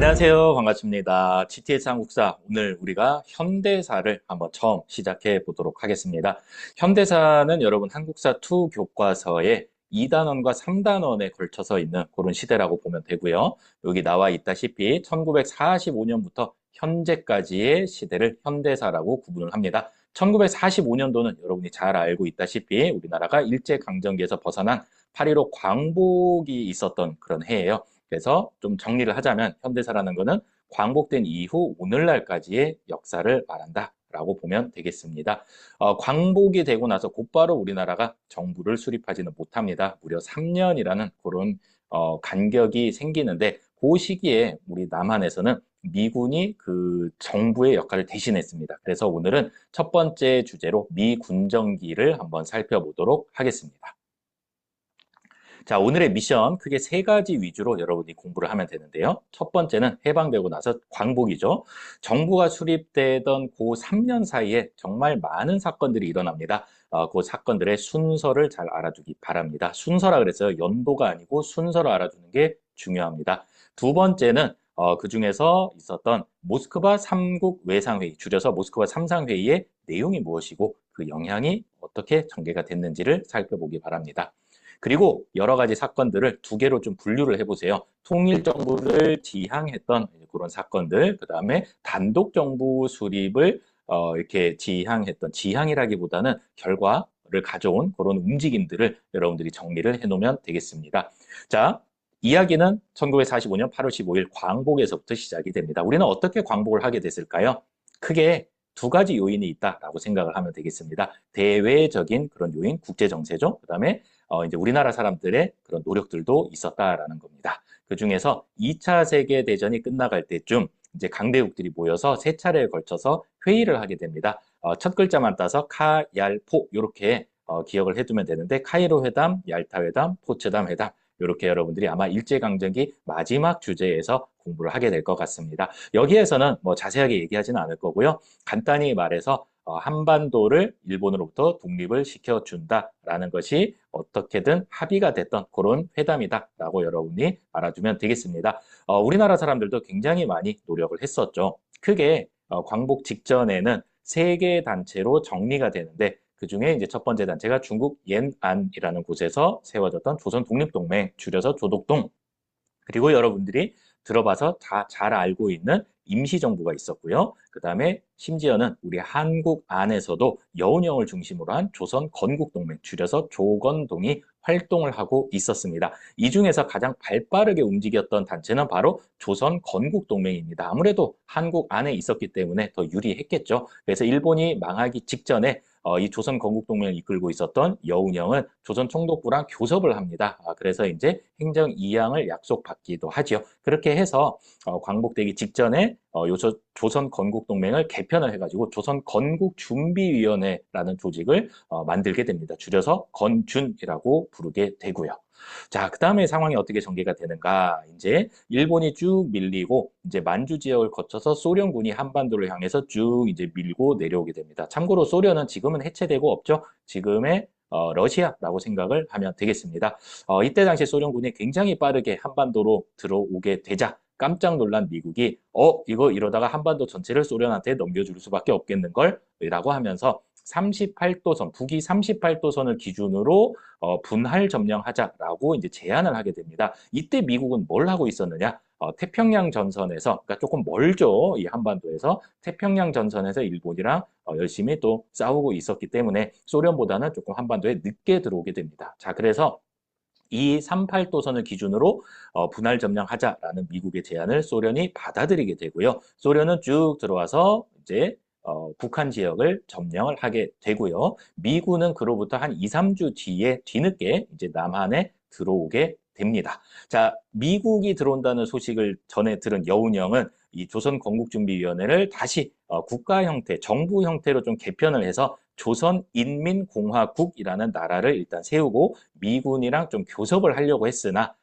안녕하세요. 반갑습니다. GTS 한국사 오늘 우리가 현대사를 한번 처음 시작해 보도록 하겠습니다. 현대사는 여러분 한국사 2 교과서에 2단원과 3단원에 걸쳐서 있는 그런 시대라고 보면 되고요. 여기 나와 있다시피 1945년부터 현재까지의 시대를 현대사라고 구분을 합니다. 1945년도는 여러분이 잘 알고 있다시피 우리나라가 일제강점기에서 벗어난 8.15 광복이 있었던 그런 해예요. 그래서 좀 정리를 하자면 현대사라는 것은 광복된 이후 오늘날까지의 역사를 말한다라고 보면 되겠습니다. 광복이 되고 나서 곧바로 우리나라가 정부를 수립하지는 못합니다. 무려 3년이라는 그런 간격이 생기는데 그 시기에 우리 남한에서는 미군이 그 정부의 역할을 대신했습니다. 그래서 오늘은 첫 번째 주제로 미군정기를 한번 살펴보도록 하겠습니다. 자, 오늘의 미션 크게 세 가지 위주로 여러분이 공부를 하면 되는데요. 첫 번째는 해방되고 나서 광복이죠. 정부가 수립되던 그 3년 사이에 정말 많은 사건들이 일어납니다. 그 사건들의 순서를 잘 알아두기 바랍니다. 순서라 그랬어요. 연도가 아니고 순서를 알아두는 게 중요합니다. 두 번째는 그 중에서 있었던 모스크바 3국 외상회의, 줄여서 모스크바 3상회의의 내용이 무엇이고 그 영향이 어떻게 전개가 됐는지를 살펴보기 바랍니다. 그리고 여러 가지 사건들을 두 개로 좀 분류를 해보세요. 통일정부를 지향했던 그런 사건들, 그 다음에 단독정부 수립을 이렇게 지향했던, 지향이라기보다는 결과를 가져온 그런 움직임들을 여러분들이 정리를 해놓으면 되겠습니다. 자, 이야기는 1945년 8월 15일 광복에서부터 시작이 됩니다. 우리는 어떻게 광복을 하게 됐을까요? 크게 두 가지 요인이 있다라고 생각을 하면 되겠습니다. 대외적인 그런 요인, 국제정세죠. 그 다음에 이제 우리나라 사람들의 그런 노력들도 있었다라는 겁니다. 그 중에서 2차 세계대전이 끝나갈 때쯤 이제 강대국들이 모여서 세 차례에 걸쳐서 회의를 하게 됩니다. 첫 글자만 따서 카, 얄, 포 이렇게 기억을 해두면 되는데 카이로 회담, 얄타 회담, 포츠담 회담 이렇게 여러분들이 아마 일제강점기 마지막 주제에서 공부를 하게 될 것 같습니다. 여기에서는 뭐 자세하게 얘기하지는 않을 거고요. 간단히 말해서 한반도를 일본으로부터 독립을 시켜준다라는 것이 어떻게든 합의가 됐던 그런 회담이다라고 여러분이 알아두면 되겠습니다. 우리나라 사람들도 굉장히 많이 노력을 했었죠. 크게 광복 직전에는 세 개 단체로 정리가 되는데 그 중에 이제 첫 번째 단체가 중국延安이라는 곳에서 세워졌던 조선독립동맹, 줄여서 조독동. 그리고 여러분들이 들어봐서 다 잘 알고 있는 임시정부가 있었고요. 그 다음에 심지어는 우리 한국 안에서도 여운형을 중심으로 한 조선건국동맹, 줄여서 조건동이 활동을 하고 있었습니다. 이 중에서 가장 발빠르게 움직였던 단체는 바로 조선건국동맹입니다. 아무래도 한국 안에 있었기 때문에 더 유리했겠죠. 그래서 일본이 망하기 직전에 이 조선건국동맹을 이끌고 있었던 여운형은 조선총독부랑 교섭을 합니다. 그래서 이제 행정 이양을 약속받기도 하지요. 그렇게 해서 광복되기 직전에 조선건국동맹을 개편을 해가지고 조선건국준비위원회라는 조직을 만들게 됩니다. 줄여서 건준이라고 부르게 되고요. 자, 그 다음에 상황이 어떻게 전개가 되는가? 이제 일본이 쭉 밀리고 이제 만주 지역을 거쳐서 소련군이 한반도를 향해서 쭉 이제 밀고 내려오게 됩니다. 참고로 소련은 지금은 해체되고 없죠. 지금의 러시아라고 생각을 하면 되겠습니다. 이때 당시 소련군이 굉장히 빠르게 한반도로 들어오게 되자 깜짝 놀란 미국이 이거 이러다가 한반도 전체를 소련한테 넘겨줄 수밖에 없겠는걸? 라고 하면서 38도선, 북위 38도선을 기준으로 분할 점령하자라고 이제 제안을 하게 됩니다. 이때 미국은 뭘 하고 있었느냐? 태평양 전선에서, 그러니까 조금 멀죠. 이 한반도에서 태평양 전선에서 일본이랑 열심히 또 싸우고 있었기 때문에 소련보다는 조금 한반도에 늦게 들어오게 됩니다. 자, 그래서 이 38도선을 기준으로 분할 점령하자라는 미국의 제안을 소련이 받아들이게 되고요. 소련은 쭉 들어와서 이제 북한 지역을 점령을 하게 되고요. 미군은 그로부터 한 2, 3주 뒤에 뒤늦게 이제 남한에 들어오게 됩니다. 자, 미국이 들어온다는 소식을 전해 들은 여운형은 이 조선건국준비위원회를 다시 국가 형태, 정부 형태로 좀 개편을 해서 조선인민공화국이라는 나라를 일단 세우고 미군이랑 좀 교섭을 하려고 했으나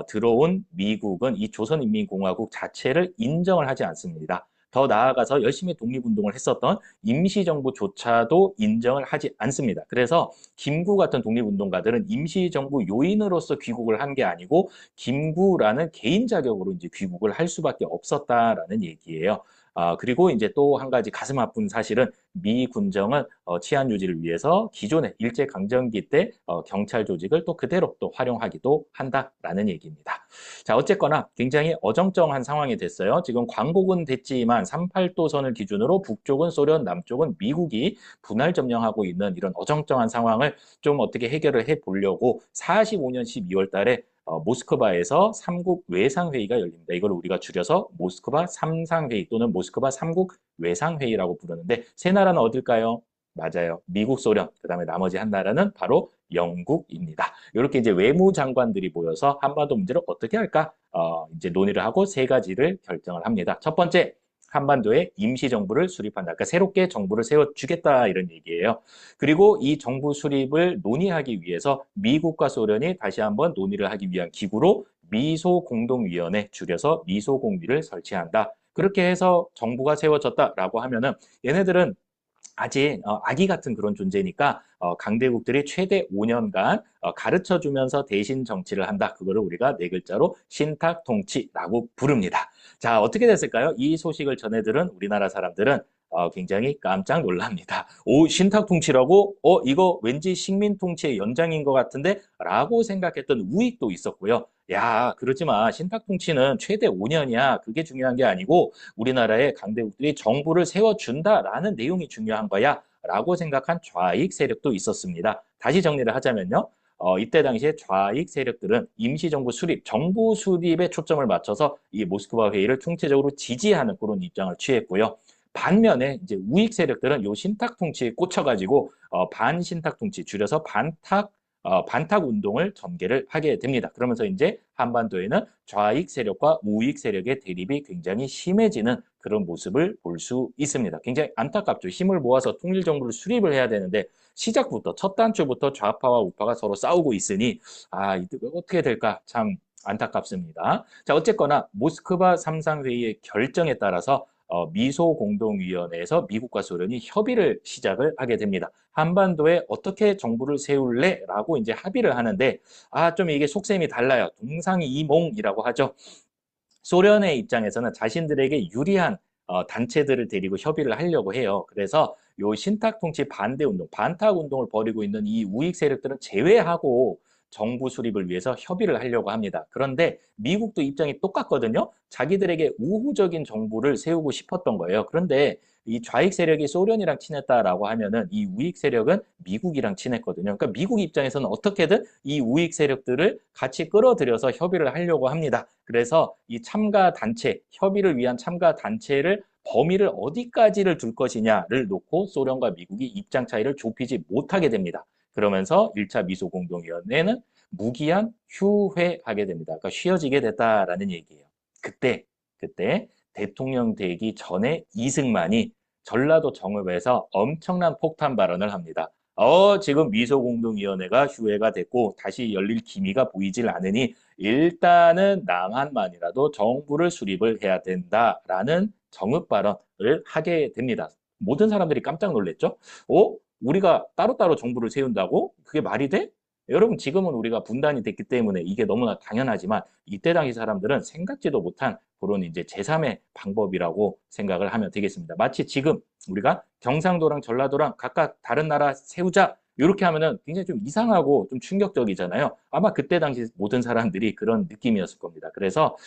들어온 미국은 이 조선인민공화국 자체를 인정을 하지 않습니다. 더 나아가서 열심히 독립운동을 했었던 임시정부조차도 인정을 하지 않습니다. 그래서 김구 같은 독립운동가들은 임시정부 요인으로서 귀국을 한 게 아니고 김구라는 개인 자격으로 이제 귀국을 할 수밖에 없었다라는 얘기예요. 그리고 이제 또 한 가지 가슴 아픈 사실은 미 군정은 치안 유지를 위해서 기존의 일제강점기 때 경찰 조직을 또 그대로 또 활용하기도 한다라는 얘기입니다. 자, 어쨌거나 굉장히 어정쩡한 상황이 됐어요. 지금 광복은 됐지만 38도선을 기준으로 북쪽은 소련, 남쪽은 미국이 분할 점령하고 있는 이런 어정쩡한 상황을 좀 어떻게 해결을 해 보려고 45년 12월 달에 모스크바에서 삼국 외상회의가 열립니다. 이걸 우리가 줄여서 모스크바 삼상회의 또는 모스크바 삼국 외상회의라고 부르는데 세 나라는 어딜까요? 맞아요. 미국, 소련, 그다음에 나머지 한 나라는 바로 영국입니다. 이렇게 이제 외무장관들이 모여서 한반도 문제를 어떻게 할까? 이제 논의를 하고 세 가지를 결정을 합니다. 첫 번째, 한반도에 임시정부를 수립한다. 그러니까 새롭게 정부를 세워주겠다 이런 얘기예요. 그리고 이 정부 수립을 논의하기 위해서 미국과 소련이 다시 한번 논의를 하기 위한 기구로 미소공동위원회, 줄여서 미소공위를 설치한다. 그렇게 해서 정부가 세워졌다라고 하면은 얘네들은 아직 아기 같은 그런 존재니까 강대국들이 최대 5년간 가르쳐 주면서 대신 정치를 한다. 그거를 우리가 네 글자로 신탁통치라고 부릅니다. 자, 어떻게 됐을까요? 이 소식을 전해들은 우리나라 사람들은 굉장히 깜짝 놀랍니다. 오, 신탁통치라고? 이거 왠지 식민통치의 연장인 것 같은데? 라고 생각했던 우익도 있었고요. 야, 그러지 마. 신탁통치는 최대 5년이야. 그게 중요한 게 아니고 우리나라의 강대국들이 정부를 세워준다라는 내용이 중요한 거야. 라고 생각한 좌익 세력도 있었습니다. 다시 정리를 하자면요. 이때 당시에 좌익 세력들은 임시정부 수립, 정부 수립에 초점을 맞춰서 이 모스크바 회의를 총체적으로 지지하는 그런 입장을 취했고요. 반면에 이제 우익 세력들은 요 신탁 통치에 꽂혀가지고 반신탁 통치, 줄여서 반탁 운동을 전개를 하게 됩니다. 그러면서 이제 한반도에는 좌익 세력과 우익 세력의 대립이 굉장히 심해지는 그런 모습을 볼 수 있습니다. 굉장히 안타깝죠. 힘을 모아서 통일 정부를 수립을 해야 되는데 시작부터 첫 단추부터 좌파와 우파가 서로 싸우고 있으니 이때 어떻게 될까 참 안타깝습니다. 자, 어쨌거나 모스크바 삼상회의의 결정에 따라서 미소공동위원회에서 미국과 소련이 협의를 시작을 하게 됩니다. 한반도에 어떻게 정부를 세울래? 라고 이제 합의를 하는데, 좀 이게 속셈이 달라요. 동상이몽이라고 하죠. 소련의 입장에서는 자신들에게 유리한 단체들을 데리고 협의를 하려고 해요. 그래서 요 신탁통치 반대 운동, 반탁 운동을 벌이고 있는 이 우익 세력들은 제외하고 정부 수립을 위해서 협의를 하려고 합니다. 그런데 미국도 입장이 똑같거든요. 자기들에게 우호적인 정부를 세우고 싶었던 거예요. 그런데 이 좌익 세력이 소련이랑 친했다라고 하면은 이 우익 세력은 미국이랑 친했거든요. 그러니까 미국 입장에서는 어떻게든 이 우익 세력들을 같이 끌어들여서 협의를 하려고 합니다. 그래서 이 참가 단체, 협의를 위한 참가 단체를 범위를 어디까지를 둘 것이냐를 놓고 소련과 미국이 입장 차이를 좁히지 못하게 됩니다. 그러면서 1차 미소공동위원회는 무기한 휴회하게 됩니다. 그러니까 쉬어지게 됐다라는 얘기예요. 그때 대통령 되기 전에 이승만이 전라도 정읍에서 엄청난 폭탄 발언을 합니다. 지금 미소공동위원회가 휴회가 됐고 다시 열릴 기미가 보이질 않으니 일단은 남한만이라도 정부를 수립을 해야 된다라는 정읍 발언을 하게 됩니다. 모든 사람들이 깜짝 놀랐죠. 우리가 따로따로 정부를 세운다고? 그게 말이 돼? 여러분, 지금은 우리가 분단이 됐기 때문에 이게 너무나 당연하지만 이때 당시 사람들은 생각지도 못한 그런 이제 제3의 방법이라고 생각을 하면 되겠습니다. 마치 지금 우리가 경상도랑 전라도랑 각각 다른 나라 세우자 이렇게 하면은 굉장히 좀 이상하고 좀 충격적이잖아요. 아마 그때 당시 모든 사람들이 그런 느낌이었을 겁니다. 그래서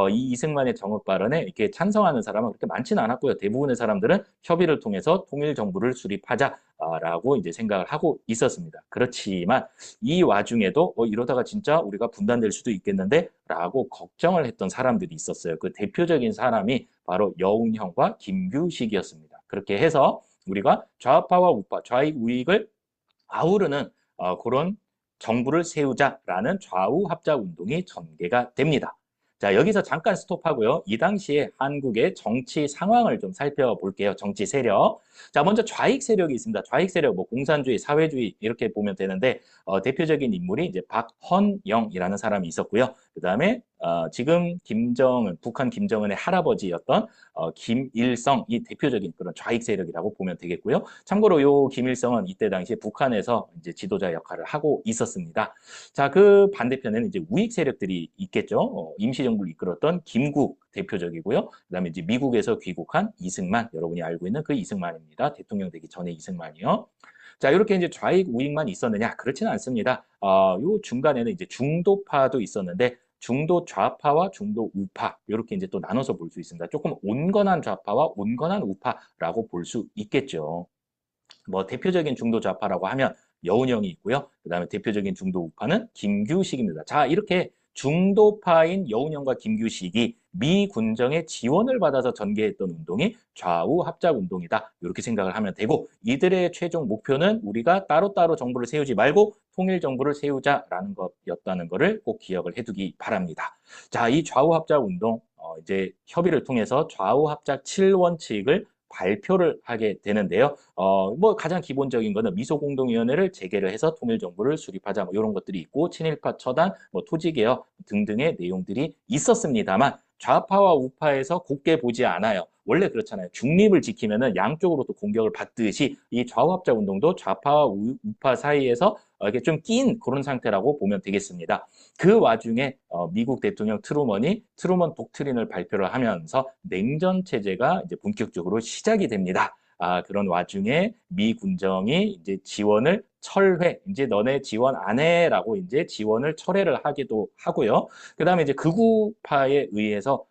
이 이승만의 정읍 발언에 이렇게 찬성하는 사람은 그렇게 많지는 않았고요. 대부분의 사람들은 협의를 통해서 통일 정부를 수립하자라고 이제 생각을 하고 있었습니다. 그렇지만 이 와중에도 이러다가 진짜 우리가 분단될 수도 있겠는데 라고 걱정을 했던 사람들이 있었어요. 그 대표적인 사람이 바로 여운형과 김규식이었습니다. 그렇게 해서 우리가 좌파와 우파, 좌익 우익을 아우르는 그런 정부를 세우자라는 좌우 합작 운동이 전개가 됩니다. 자, 여기서 잠깐 스톱하고요. 이 당시에 한국의 정치 상황을 좀 살펴볼게요. 정치 세력. 자, 먼저 좌익 세력이 있습니다. 좌익 세력, 뭐 공산주의, 사회주의 이렇게 보면 되는데 대표적인 인물이 이제 박헌영이라는 사람이 있었고요. 그 다음에 지금 김정은, 북한 김정은의 할아버지였던 김일성, 이 대표적인 그런 좌익 세력이라고 보면 되겠고요. 참고로 요 김일성은 이때 당시에 북한에서 이제 지도자 역할을 하고 있었습니다. 자, 그 반대편에는 이제 우익 세력들이 있겠죠. 임시정부를 이끌었던 김국 대표적이고요. 그다음에 이제 미국에서 귀국한 이승만, 여러분이 알고 있는 그 이승만입니다. 대통령 되기 전에 이승만이요. 자, 이렇게 이제 좌익 우익만 있었느냐? 그렇지는 않습니다. 요 중간에는 이제 중도파도 있었는데 중도 좌파와 중도 우파 이렇게 이제 또 나눠서 볼 수 있습니다. 조금 온건한 좌파와 온건한 우파라고 볼 수 있겠죠. 뭐 대표적인 중도 좌파라고 하면 여운형이 있고요. 그다음에 대표적인 중도 우파는 김규식입니다. 자, 이렇게 중도파인 여운형과 김규식이 미 군정의 지원을 받아서 전개했던 운동이 좌우 합작 운동이다. 이렇게 생각을 하면 되고 이들의 최종 목표는 우리가 따로따로 정부를 세우지 말고 통일 정부를 세우자라는 것이었다는 것을 꼭 기억을 해두기 바랍니다. 자, 이 좌우 합작 운동 이제 협의를 통해서 좌우 합작 7원칙을 발표를 하게 되는데요. 뭐 가장 기본적인 거는 미소공동위원회를 재개를 해서 통일정부를 수립하자 뭐 이런 것들이 있고 친일파 처단, 뭐 토지개혁 등등의 내용들이 있었습니다만 좌파와 우파에서 곱게 보지 않아요. 원래 그렇잖아요. 중립을 지키면은 양쪽으로 또 공격을 받듯이 이 좌우합작 운동도 좌파와 우파 사이에서 이렇게 좀 낀 그런 상태라고 보면 되겠습니다. 그 와중에 미국 대통령 트루먼 독트린을 발표를 하면서 냉전 체제가 이제 본격적으로 시작이 됩니다. 그런 와중에 미 군정이 이제 지원을 철회, 이제 너네 지원 안 해라고 이제 지원을 철회를 하기도 하고요. 그다음에 이제 극우파에 의해서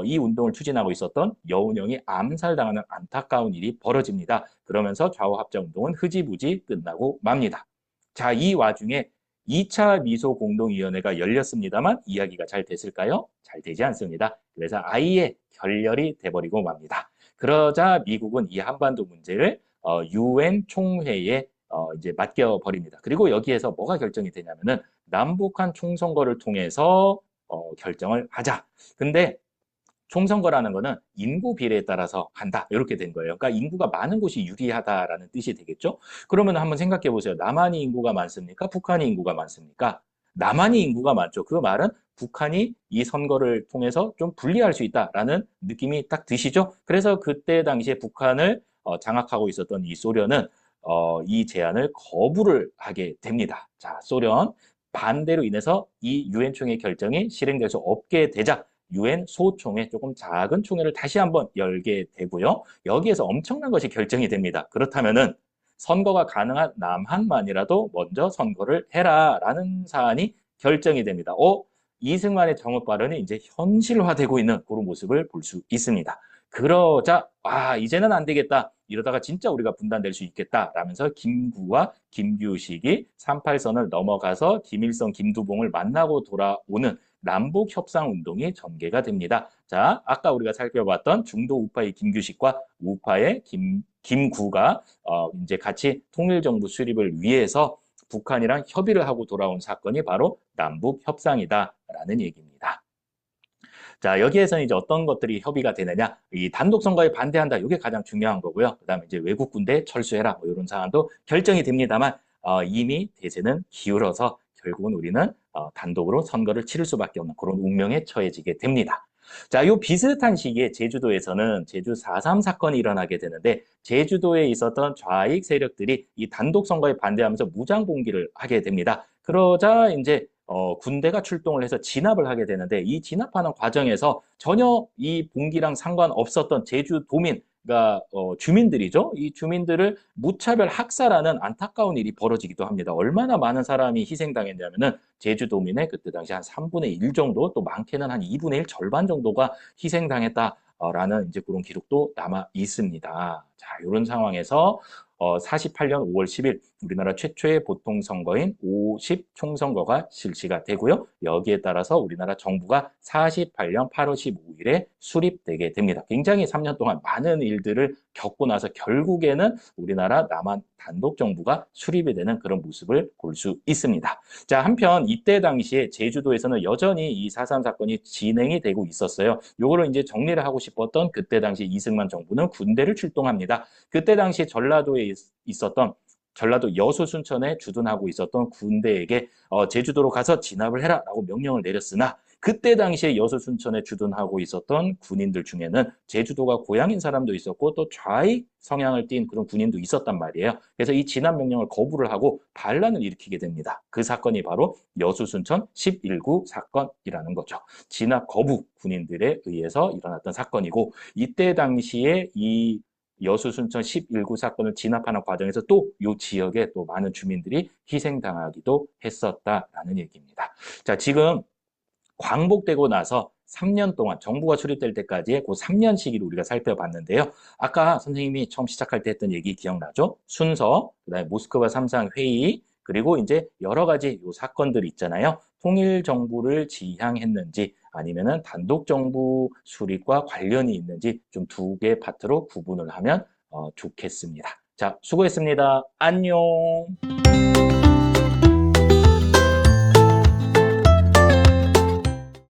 이 운동을 추진하고 있었던 여운형이 암살당하는 안타까운 일이 벌어집니다. 그러면서 좌우합작 운동은 흐지부지 끝나고 맙니다. 자, 이 와중에 2차 미소 공동위원회가 열렸습니다만 이야기가 잘 됐을까요? 잘 되지 않습니다. 그래서 아예 결렬이 돼버리고 맙니다. 그러자 미국은 이 한반도 문제를 유엔 총회에 이제 맡겨버립니다. 그리고 여기에서 뭐가 결정이 되냐면은 남북한 총선거를 통해서 결정을 하자. 근데 총선거라는 거는 인구 비례에 따라서 한다. 이렇게 된 거예요. 그러니까 인구가 많은 곳이 유리하다라는 뜻이 되겠죠. 그러면 한번 생각해 보세요. 남한이 인구가 많습니까? 북한이 인구가 많습니까? 남한이 인구가 많죠. 그 말은 북한이 이 선거를 통해서 좀 불리할 수 있다라는 느낌이 딱 드시죠? 그래서 그때 당시에 북한을 장악하고 있었던 이 소련은 이 제안을 거부를 하게 됩니다. 자, 소련 반대로 인해서 이 유엔 총회 결정이 실행될 수 없게 되자 유엔 소총회 조금 작은 총회를 다시 한번 열게 되고요. 여기에서 엄청난 것이 결정이 됩니다. 그렇다면은 선거가 가능한 남한만이라도 먼저 선거를 해라라는 사안이 결정이 됩니다. 이승만의 정업 발언이 이제 현실화되고 있는 그런 모습을 볼 수 있습니다. 그러자 이제는 안 되겠다. 이러다가 진짜 우리가 분단될 수 있겠다라면서 김구와 김규식이 38선을 넘어가서 김일성, 김두봉을 만나고 돌아오는 남북 협상 운동이 전개가 됩니다. 자, 아까 우리가 살펴봤던 중도 우파의 김규식과 우파의 김구가 이제 같이 통일정부 수립을 위해서 북한이랑 협의를 하고 돌아온 사건이 바로 남북 협상이다라는 얘기입니다. 자, 여기에서는 이제 어떤 것들이 협의가 되느냐? 이 단독 선거에 반대한다. 이게 가장 중요한 거고요. 그다음에 이제 외국 군대 철수해라. 뭐 이런 사안도 결정이 됩니다만 이미 대세는 기울어서 결국은 우리는 단독으로 선거를 치를 수밖에 없는 그런 운명에 처해지게 됩니다. 자, 요 비슷한 시기에 제주도에서는 제주 4.3 사건이 일어나게 되는데 제주도에 있었던 좌익 세력들이 이 단독 선거에 반대하면서 무장 봉기를 하게 됩니다. 그러자 이제 군대가 출동을 해서 진압을 하게 되는데 이 진압하는 과정에서 전혀 이 봉기랑 상관없었던 제주도민 그러니까 주민들이죠. 이 주민들을 무차별 학살하는 안타까운 일이 벌어지기도 합니다. 얼마나 많은 사람이 희생당했냐면은 제주도민의 그때 당시 한 3분의 1 정도, 또 많게는 한 2분의 1 절반 정도가 희생당했다라는 이제 그런 기록도 남아 있습니다. 자, 이런 상황에서 48년 5월 10일 우리나라 최초의 보통선거인 50 총선거가 실시가 되고요. 여기에 따라서 우리나라 정부가 48년 8월 15일에 수립되게 됩니다. 굉장히 3년 동안 많은 일들을 겪고 나서 결국에는 우리나라 남한 단독 정부가 수립이 되는 그런 모습을 볼 수 있습니다. 자, 한편 이때 당시에 제주도에서는 여전히 이 4.3 사건이 진행이 되고 있었어요. 요거를 이제 정리를 하고 싶었던 그때 당시 이승만 정부는 군대를 출동합니다. 그때 당시 전라도에 있었던 전라도 여수 순천에 주둔하고 있었던 군대에게 제주도로 가서 진압을 해라라고 명령을 내렸으나 그때 당시에 여수 순천에 주둔하고 있었던 군인들 중에는 제주도가 고향인 사람도 있었고 또 좌익 성향을 띤 그런 군인도 있었단 말이에요. 그래서 이 진압 명령을 거부를 하고 반란을 일으키게 됩니다. 그 사건이 바로 여수 순천 11구 사건이라는 거죠. 진압 거부 군인들에 의해서 일어났던 사건이고 이때 당시에 이 여수 순천 11구 사건을 진압하는 과정에서 또 이 지역에 또 많은 주민들이 희생당하기도 했었다라는 얘기입니다. 자, 지금 광복되고 나서 3년 동안 정부가 수립될 때까지의 그 3년 시기를 우리가 살펴봤는데요. 아까 선생님이 처음 시작할 때 했던 얘기 기억나죠? 순서, 그다음에 모스크바 3상 회의, 그리고 이제 여러 가지 요 사건들이 있잖아요. 통일 정부를 지향했는지 아니면은 단독 정부 수립과 관련이 있는지 좀 두 개 파트로 구분을 하면 좋겠습니다. 자, 수고했습니다. 안녕.